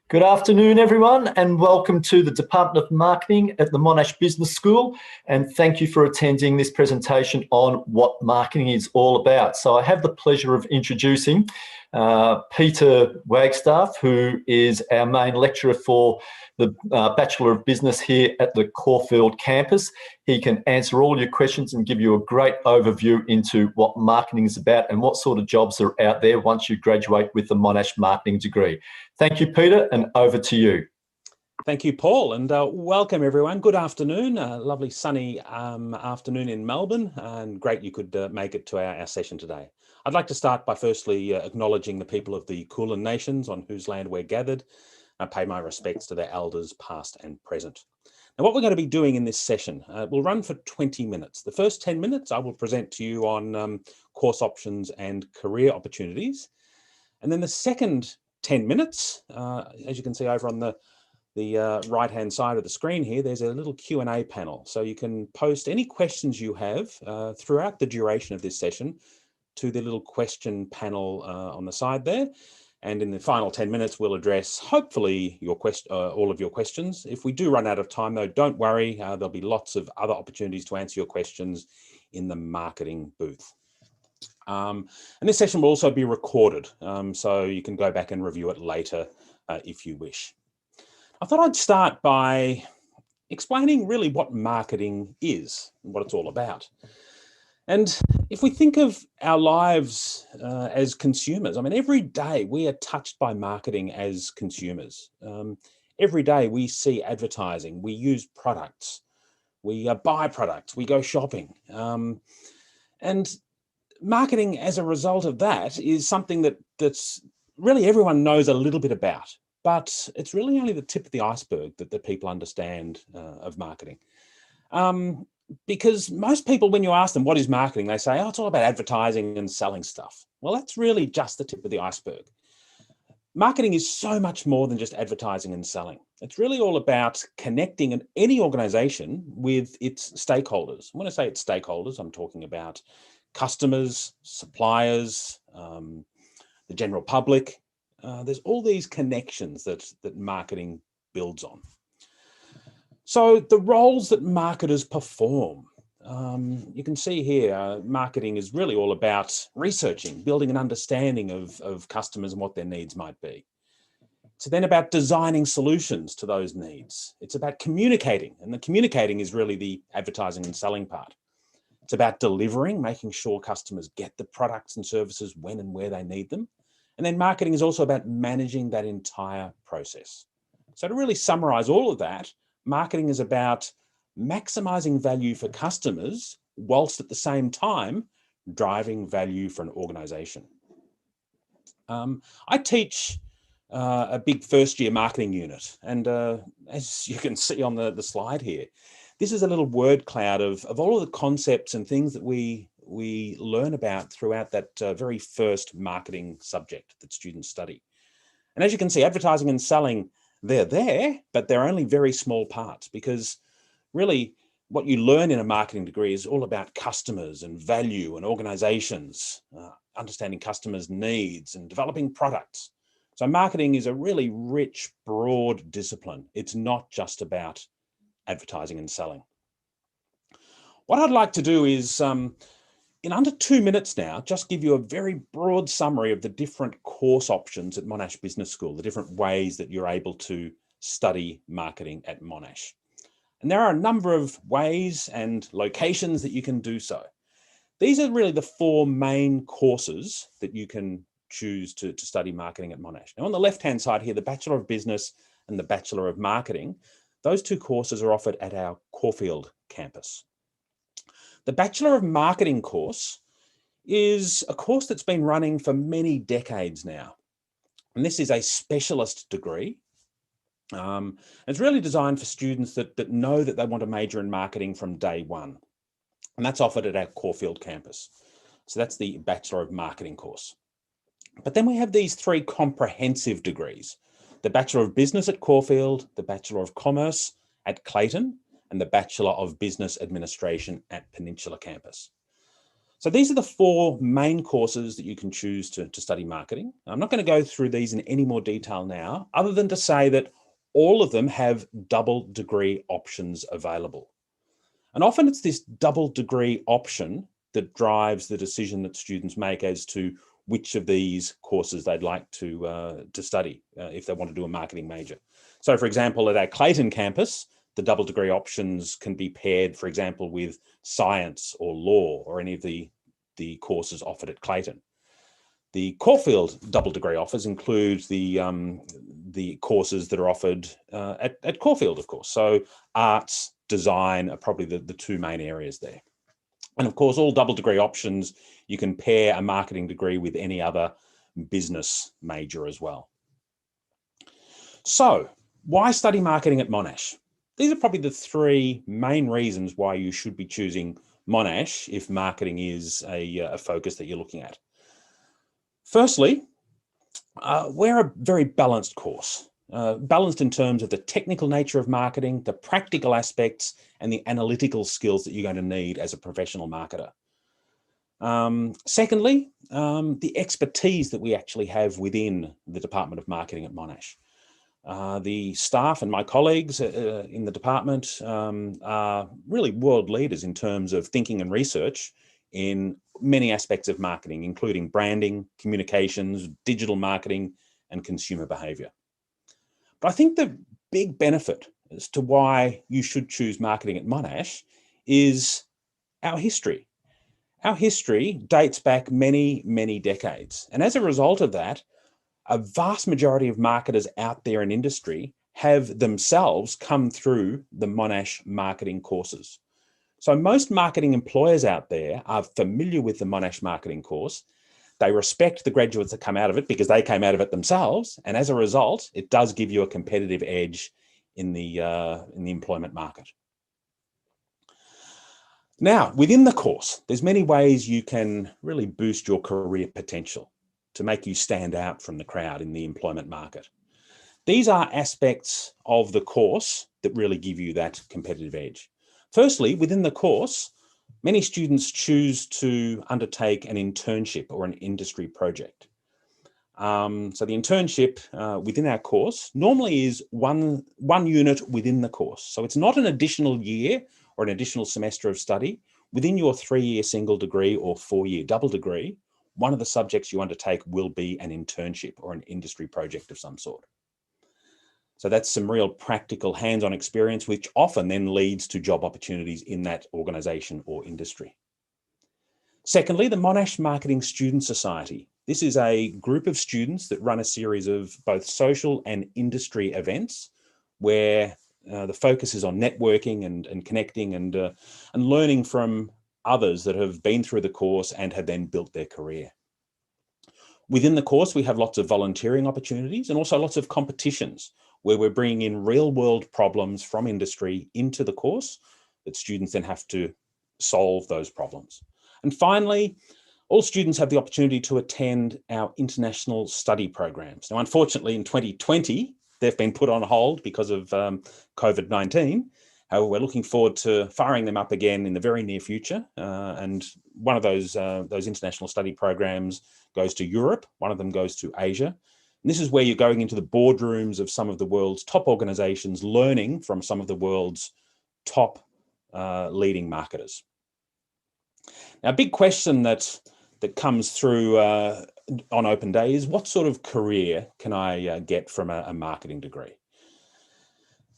Good afternoon, everyone, and welcome to the Department of Marketing at the Monash Business School. And thank you for attending this presentation on what marketing is all about. So I have the pleasure of introducing Peter Wagstaff, who is our main lecturer for the Bachelor of Business here at the Caulfield campus. He can answer all your questions and give you a great overview into what marketing is about and what sort of jobs are out there once you graduate with the Monash marketing degree. Thank you, Peter, and over to you. Thank you, Paul, and welcome everyone. Good afternoon, lovely sunny afternoon in Melbourne, and great you could make it to our session today. I'd like to start by firstly acknowledging the people of the Kulin Nations on whose land we're gathered. I pay my respects to their elders past and present. Now, what we're going to be doing in this session, will run for 20 minutes. The first 10 minutes I will present to you on course options and career opportunities. And then the second 10 minutes, as you can see over on the right-hand side of the screen here, there's a little Q&A panel. So you can post any questions you have throughout the duration of this session to the little question panel on the side there. And in the final 10 minutes, we'll address, hopefully, all of your questions. If we do run out of time, though, don't worry. There'll be lots of other opportunities to answer your questions in the marketing booth. And this session will also be recorded, so you can go back and review it later if you wish. I thought I'd start by explaining really what marketing is and what it's all about. And if we think of our lives as consumers, I mean, every day we are touched by marketing as consumers. Every day we see advertising, we use products, we buy products, we go shopping. And marketing as a result of that is something that's really everyone knows a little bit about, but it's really only the tip of the iceberg that people understand of marketing. Because most people, when you ask them what is marketing, they say, oh, it's all about advertising and selling stuff. Well, that's really just the tip of the iceberg. Marketing is so much more than just advertising and selling. It's really all about connecting any organization with its stakeholders. When I say its stakeholders, I'm talking about customers, suppliers, the general public. There's all these connections that marketing builds on. So the roles that marketers perform, you can see here, marketing is really all about researching, building an understanding of customers and what their needs might be. It's then about designing solutions to those needs. It's about communicating, and the communicating is really the advertising and selling part. It's about delivering, making sure customers get the products and services when and where they need them. And then marketing is also about managing that entire process. So to really summarize all of that, marketing is about maximizing value for customers whilst at the same time driving value for an organization. I teach a big first-year marketing unit. And as you can see on the slide here, this is a little word cloud of all of the concepts and things that we learn about throughout that very first marketing subject that students study. And as you can see, advertising and selling, they're there, but they're only very small parts, because really what you learn in a marketing degree is all about customers and value and organizations, understanding customers' needs and developing products. So marketing is a really rich, broad discipline. It's not just about advertising and selling. What I'd like to do is, in under 2 minutes now, just give you a very broad summary of the different course options at Monash Business School, the different ways that you're able to study marketing at Monash. And there are a number of ways and locations that you can do so. These are really the four main courses that you can choose to study marketing at Monash. Now, on the left-hand side here, the Bachelor of Business and the Bachelor of Marketing, those two courses are offered at our Caulfield campus. The Bachelor of Marketing course is a course that's been running for many decades now. And this is a specialist degree. It's really designed for students that know that they want to major in marketing from day one. And that's offered at our Caulfield campus. So that's the Bachelor of Marketing course. But then we have these three comprehensive degrees: the Bachelor of Business at Caulfield, the Bachelor of Commerce at Clayton, and the Bachelor of Business Administration at Peninsula campus. So these are the four main courses that you can choose to study marketing. I'm not going to go through these in any more detail now, other than to say that all of them have double degree options available. And often it's this double degree option that drives the decision that students make as to which of these courses they'd like to study if they want to do a marketing major. So for example, at our Clayton campus, the double degree options can be paired, for example, with science or law or any of the courses offered at Clayton. The Caulfield double degree offers include the courses that are offered at Caulfield, of course. So arts, design are probably the two main areas there. And of course, all double degree options, you can pair a marketing degree with any other business major as well. So why study marketing at Monash? These are probably the three main reasons why you should be choosing Monash if marketing is a focus that you're looking at. Firstly, we're a very balanced course. Balanced in terms of the technical nature of marketing, the practical aspects, and the analytical skills that you're going to need as a professional marketer. Secondly, the expertise that we actually have within the Department of Marketing at Monash. The staff and my colleagues in the department are really world leaders in terms of thinking and research in many aspects of marketing, including branding, communications, digital marketing, and consumer behavior. But I think the big benefit as to why you should choose marketing at Monash is our history. Our history dates back many, many decades. And as a result of that, a vast majority of marketers out there in industry have themselves come through the Monash marketing courses. So most marketing employers out there are familiar with the Monash marketing course. They respect the graduates that come out of it because they came out of it themselves. And as a result, it does give you a competitive edge in the employment market. Now, within the course, there's many ways you can really boost your career potential to make you stand out from the crowd in the employment market. These are aspects of the course that really give you that competitive edge. Firstly, within the course, many students choose to undertake an internship or an industry project. So the internship within our course normally is one unit within the course. So it's not an additional year or an additional semester of study. Within your 3-year single degree or 4-year double degree, one of the subjects you undertake will be an internship or an industry project of some sort. So that's some real practical hands-on experience, which often then leads to job opportunities in that organisation or industry. Secondly, the Monash Marketing Student Society. This is a group of students that run a series of both social and industry events where the focus is on networking and connecting and learning from others that have been through the course and have then built their career. Within the course, we have lots of volunteering opportunities and also lots of competitions where we're bringing in real world problems from industry into the course that students then have to solve those problems. And finally, all students have the opportunity to attend our international study programs. Now, unfortunately, in 2020, they've been put on hold because of COVID-19. However, we're looking forward to firing them up again in the very near future. And one of those international study programs goes to Europe. One of them goes to Asia. And this is where you're going into the boardrooms of some of the world's top organizations, learning from some of the world's top leading marketers. Now, a big question that comes through on open day is what sort of career can I get from a marketing degree?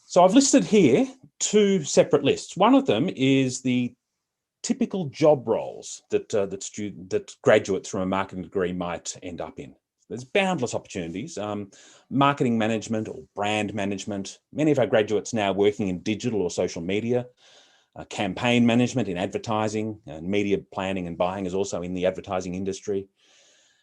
So I've listed here 2 separate lists. One of them is the typical job roles that graduates from a marketing degree might end up in. There's boundless opportunities. Marketing management or brand management. Many of our graduates now working in digital or social media. Campaign management in advertising, and media planning and buying is also in the advertising industry.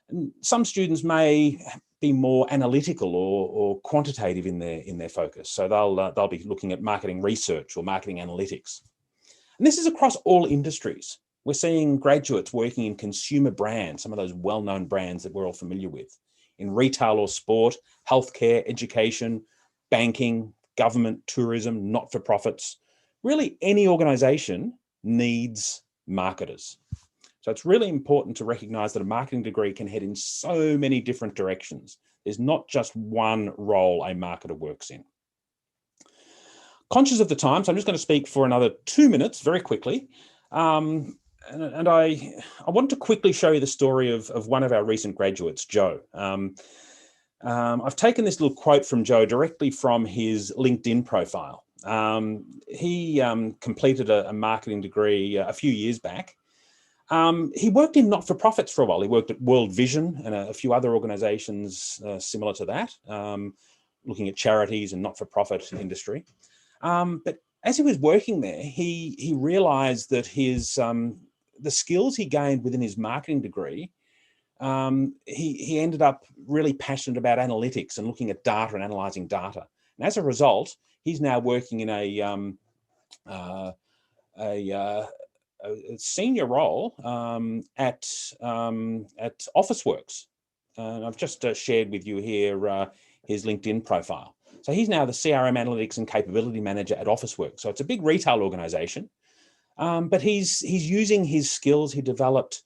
And some students may be more analytical or quantitative in their focus. So they'll be looking at marketing research or marketing analytics. And this is across all industries. We're seeing graduates working in consumer brands, some of those well-known brands that we're all familiar with, in retail or sport, healthcare, education, banking, government, tourism, not-for-profits. Really, any organisation needs marketers. So it's really important to recognize that a marketing degree can head in so many different directions. There's not just one role a marketer works in. Conscious of the time, so I'm just going to speak for another 2 minutes very quickly. And I wanted to quickly show you the story of one of our recent graduates, Joe. I've taken this little quote from Joe directly from his LinkedIn profile. He completed a marketing degree a few years back. He worked in not-for-profits for a while. He worked at World Vision and a few other organisations similar to that, looking at charities and not-for-profit industry. But as he was working there, he realised that the skills he gained within his marketing degree, he ended up really passionate about analytics and looking at data and analysing data. And as a result, he's now working in a senior role at Officeworks. And I've just shared with you here his LinkedIn profile. So he's now the CRM Analytics and Capability Manager at Officeworks. So it's a big retail organisation, but he's using his skills he developed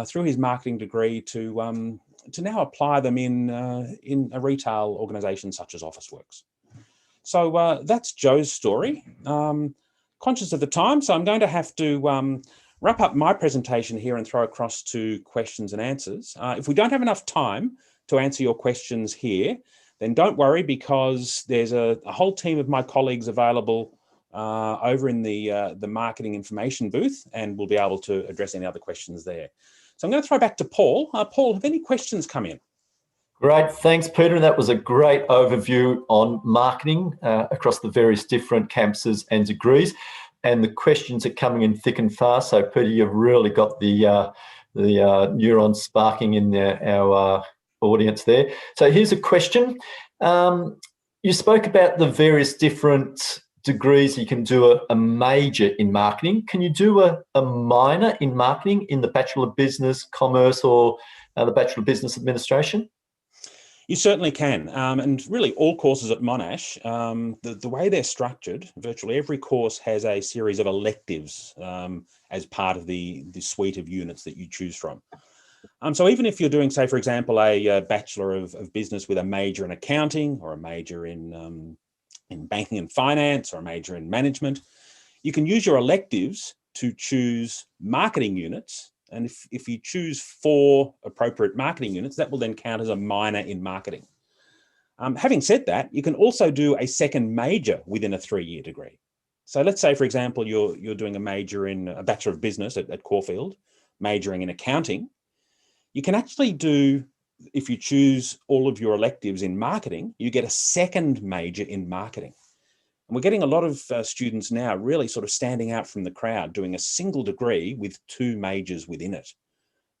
through his marketing degree to now apply them in a retail organisation such as Officeworks. So that's Joe's story. Conscious of the time, so I'm going to have to wrap up my presentation here and throw across to questions and answers. If we don't have enough time to answer your questions here, then don't worry, because there's a whole team of my colleagues available over in the marketing information booth, and we'll be able to address any other questions there. So I'm going to throw back to Paul. Paul, have any questions come in? Great, thanks, Peter. That was a great overview on marketing across the various different campuses and degrees. And the questions are coming in thick and fast. So, Peter, you've really got the neurons sparking in our audience there. So here's a question. You spoke about the various different degrees you can do a major in marketing. Can you do a minor in marketing in the Bachelor of Business, Commerce, or the Bachelor of Business Administration? You certainly can. And really all courses at Monash, the way they're structured, virtually every course has a series of electives as part of the suite of units that you choose from. So even if you're doing, say, for example, a Bachelor of Business with a major in accounting, or a major in banking and finance, or a major in management, you can use your electives to choose marketing units. And if you choose 4 appropriate marketing units, that will then count as a minor in marketing. Having said that, you can also do a second major within a 3-year degree. So let's say, for example, you're doing a major in a Bachelor of Business at Caulfield, majoring in accounting. You can actually do, if you choose all of your electives in marketing, you get a second major in marketing. And we're getting a lot of students now really sort of standing out from the crowd, doing a single degree with 2 majors within it.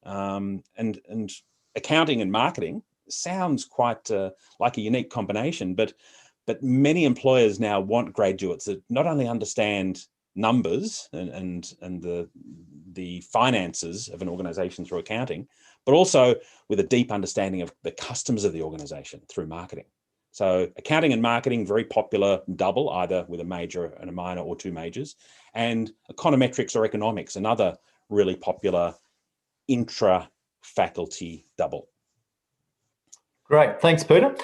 And accounting and marketing sounds quite like a unique combination, but many employers now want graduates that not only understand numbers and the finances of an organization through accounting, but also with a deep understanding of the customers of the organization through marketing. So accounting and marketing, very popular double, either with a major and a minor or 2 majors. And econometrics or economics, another really popular intra-faculty double. Great, thanks, Peter.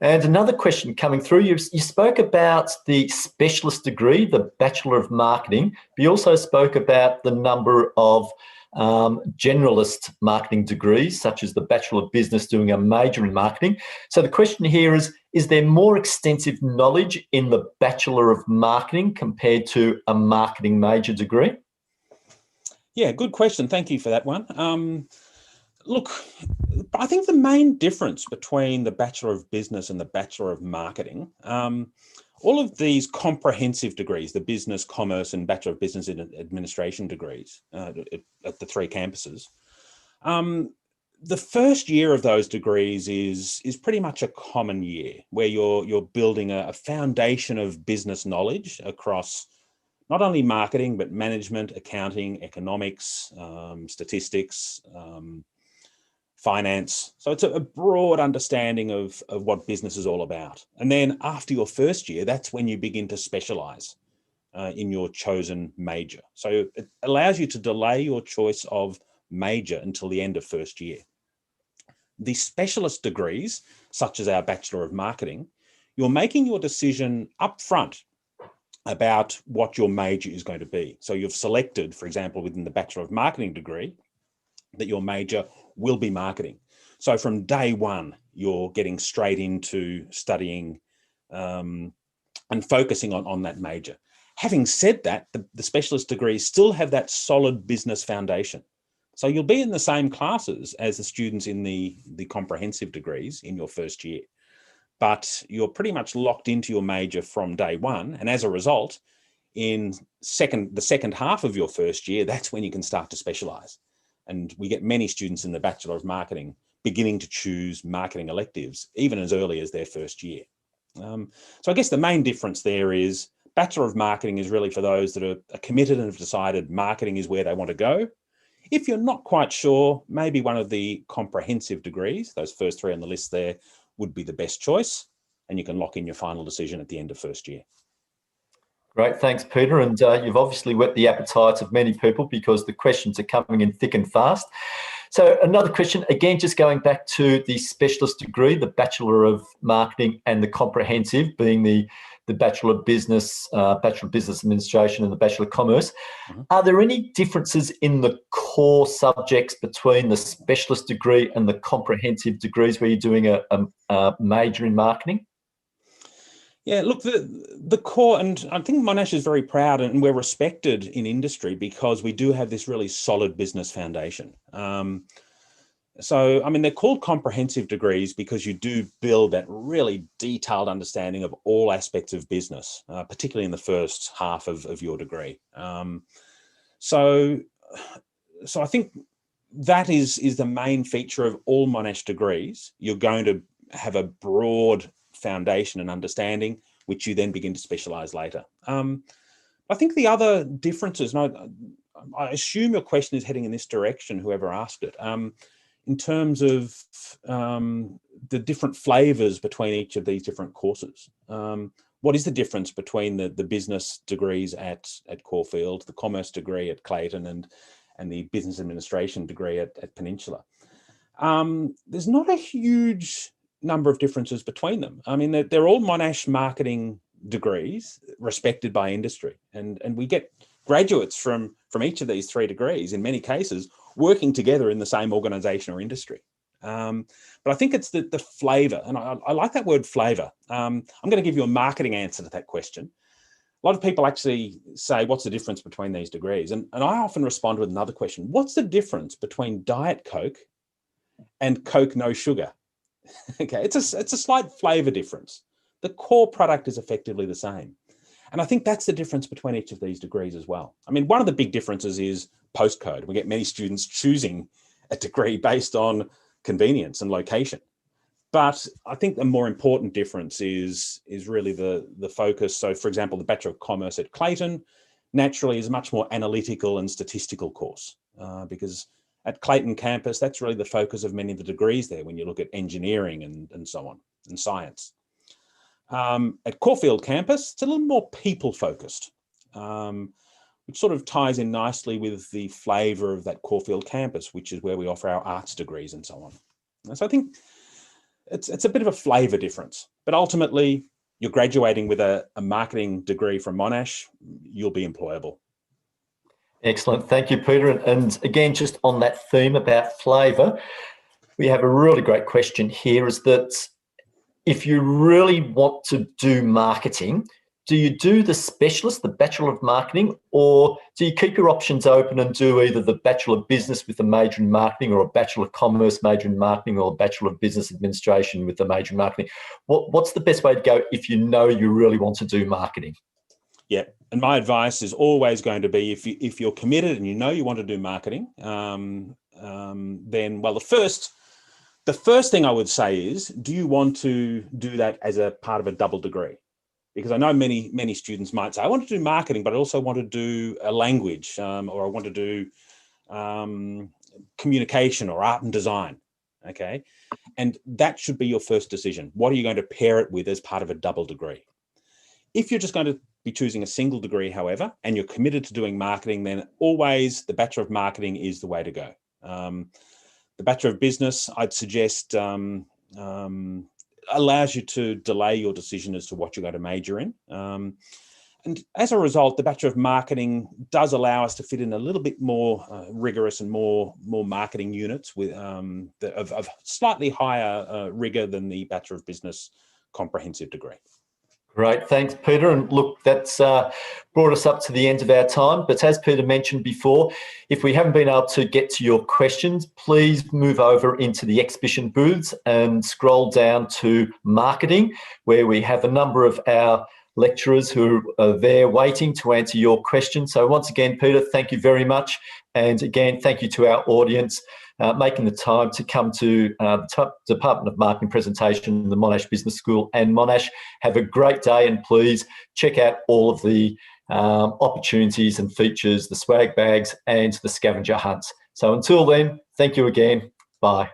And another question coming through, you spoke about the specialist degree, the Bachelor of Marketing, but you also spoke about the number of generalist marketing degrees, such as the Bachelor of Business doing a major in marketing. So the question here is there more extensive knowledge in the Bachelor of Marketing compared to a marketing major degree? Yeah, good question. Thank you for that one. Look, I think the main difference between the Bachelor of Business and the Bachelor of Marketing, all of these comprehensive degrees, the Business, Commerce, and Bachelor of Business in Administration degrees at the 3 campuses, the first year of those degrees is pretty much a common year where you're building a foundation of business knowledge across not only marketing, but management, accounting, economics, statistics, finance. So it's a broad understanding of what business is all about. And then after your first year, that's when you begin to specialize in your chosen major. So it allows you to delay your choice of major until the end of first year. The specialist degrees, such as our Bachelor of Marketing, you're making your decision up front about what your major is going to be. So you've selected, for example, within the Bachelor of Marketing degree, that your major will be marketing. So from day one, you're getting straight into studying and focusing on that major. Having said that, the specialist degrees still have that solid business foundation. So you'll be in the same classes as the students in the comprehensive degrees in your first year, but you're pretty much locked into your major from day one. And as a result, in the second half of your first year, that's when you can start to specialize. And we get many students in the Bachelor of Marketing beginning to choose marketing electives, even as early as their first year. So I guess the main difference there is Bachelor of Marketing is really for those that are committed and have decided marketing is where they want to go. If you're not quite sure, maybe one of the comprehensive degrees, those first three on the list there, would be the best choice, and you can lock in your final decision at the end of first year. Great, thanks, Peter. And you've obviously whet the appetites of many people because the questions are coming in thick and fast. So another question, again, just going back to the specialist degree, the Bachelor of Marketing and the comprehensive being the Bachelor of Business, Bachelor of Business Administration and the Bachelor of Commerce. Mm-hmm. Are there any differences in the core subjects between the specialist degree and the comprehensive degrees where you're doing a major in marketing? Yeah, look, the core, and I think Monash is very proud and we're respected in industry because we do have this really solid business foundation. So, I mean, they're called comprehensive degrees because you do build that really detailed understanding of all aspects of business, particularly in the first half of your degree. So I think that is the main feature of all Monash degrees. You're going to have a broad foundation and understanding, which you then begin to specialize later. I think the other differences, and I assume your question is heading in this direction, whoever asked it, in terms of the different flavors between each of these different courses. What is the difference between the business degrees at Caulfield, the commerce degree at Clayton, and the business administration degree at Peninsula? There's not a huge number of differences between them. I mean, they're all Monash marketing degrees respected by industry. And we get graduates from each of these three degrees, in many cases, working together in the same organization or industry. But I think it's the flavor, and I like that word flavor. I'm going to give you a marketing answer to that question. A lot of people actually say, what's the difference between these degrees? And I often respond with another question. What's the difference between Diet Coke and Coke no sugar? Okay, it's a slight flavor difference. The core product is effectively the same. And I think that's the difference between each of these degrees as well. I mean, one of the big differences is postcode. We get many students choosing a degree based on convenience and location. But I think the more important difference is really the focus. So, for example, the Bachelor of Commerce at Clayton naturally is a much more analytical and statistical course because at Clayton campus, that's really the focus of many of the degrees there when you look at engineering and so on, and science. At Caulfield campus, it's a little more people focused, which sort of ties in nicely with the flavour of that Caulfield campus, which is where we offer our arts degrees and so on. And so I think it's a bit of a flavour difference, but ultimately you're graduating with a marketing degree from Monash, you'll be employable. Excellent. Thank you, Peter. And again, just on that theme about flavour, we have a really great question here is that if you really want to do marketing, do you do the specialist, the Bachelor of Marketing, or do you keep your options open and do either the Bachelor of Business with a major in marketing or a Bachelor of Commerce major in marketing or a Bachelor of Business Administration with a major in marketing? What's the best way to go if you know you really want to do marketing? Yeah, and my advice is always going to be if you're committed and you know you want to do marketing, then, well, the first thing I would say is, do you want to do that as a part of a double degree? Because I know many students might say, I want to do marketing, but I also want to do a language, or I want to do communication or art and design, okay? And that should be your first decision. What are you going to pair it with as part of a double degree? If you're just going to be choosing a single degree, however, and you're committed to doing marketing, then always the Bachelor of Marketing is the way to go. The Bachelor of Business, I'd suggest, allows you to delay your decision as to what you're going to major in. And as a result, the Bachelor of Marketing does allow us to fit in a little bit more rigorous and more marketing units with of slightly higher rigor than the Bachelor of Business comprehensive degree. Great, thanks, Peter. And look, that's brought us up to the end of our time. But as Peter mentioned before, if we haven't been able to get to your questions, please move over into the exhibition booths and scroll down to marketing, where we have a number of our lecturers who are there waiting to answer your questions. So once again, Peter, thank you very much. And again, thank you to our audience making the time to come to the Department of Marketing presentation, the Monash Business School and Monash. Have a great day, and please check out all of the opportunities and features, the swag bags and the scavenger hunts. So until then, thank you again. Bye.